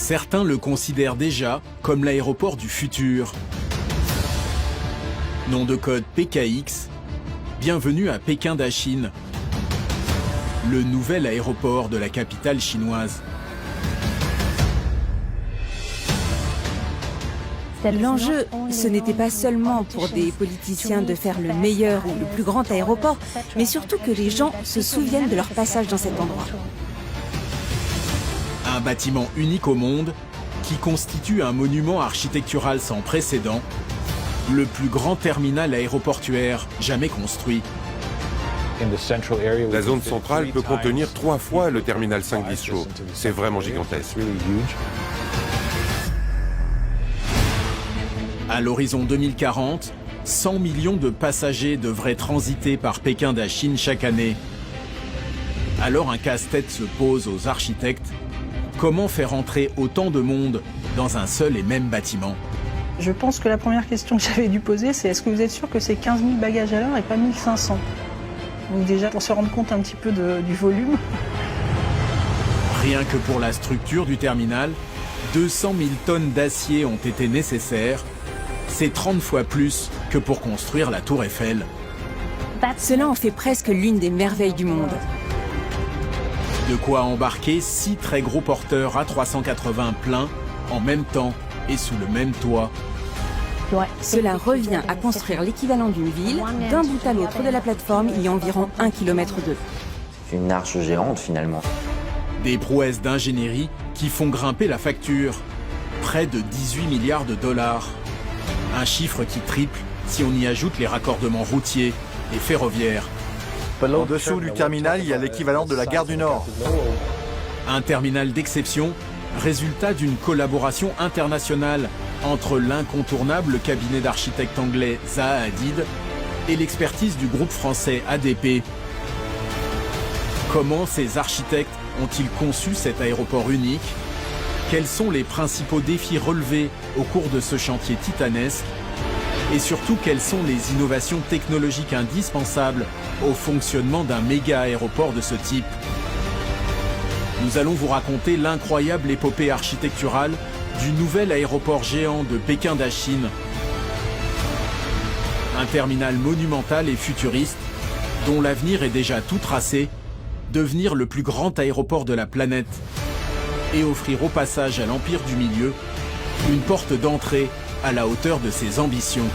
Certains le considèrent déjà comme l'aéroport du futur. Nom de code PKX, bienvenue à Pékin Dachine, le nouvel aéroport de la capitale chinoise. L'enjeu, ce n'était pas seulement pour des politiciens de faire le meilleur ou le plus grand aéroport, mais surtout que les gens se souviennent de leur passage dans cet endroit. Un bâtiment unique au monde qui constitue un monument architectural sans précédent, le plus grand terminal aéroportuaire jamais construit. La zone centrale peut contenir 3 fois le terminal 5 Bistro. C'est vraiment gigantesque. À l'horizon 2040, 100 millions de passagers devraient transiter par Pékin Dachine chaque année. Alors un casse-tête se pose aux architectes. Comment faire entrer autant de monde dans un seul et même bâtiment? Je pense que la première question que j'avais dû poser, c'est est-ce que vous êtes sûr que c'est 15 000 bagages à l'heure et pas 1500? Donc déjà, pour se rendre compte un petit peu du volume. Rien que pour la structure du terminal, 200 000 tonnes d'acier ont été nécessaires. C'est 30 fois plus que pour construire la Tour Eiffel. Cela en fait presque l'une des merveilles du monde. De quoi embarquer 6 très gros porteurs A380 pleins en même temps et sous le même toit. Cela revient à construire l'équivalent d'une ville. D'un bout à l'autre de la plateforme, il y a environ 1 km. C'est une arche géante finalement. Des prouesses d'ingénierie qui font grimper la facture. Près de 18 milliards de dollars. Un chiffre qui triple si on y ajoute les raccordements routiers et ferroviaires. En dessous du terminal, il y a l'équivalent de la gare du Nord. Un terminal d'exception, résultat d'une collaboration internationale entre l'incontournable cabinet d'architectes anglais Zaha Hadid et l'expertise du groupe français ADP. Comment ces architectes ont-ils conçu cet aéroport unique? Quels sont les principaux défis relevés au cours de ce chantier titanesque? Et surtout, quelles sont les innovations technologiques indispensables au fonctionnement d'un méga aéroport de ce type? Nous allons vous raconter l'incroyable épopée architecturale du nouvel aéroport géant de Pékin Dachine. Un terminal monumental et futuriste dont l'avenir est déjà tout tracé, devenir le plus grand aéroport de la planète et offrir au passage à l'Empire du Milieu une porte d'entrée à la hauteur de ses ambitions.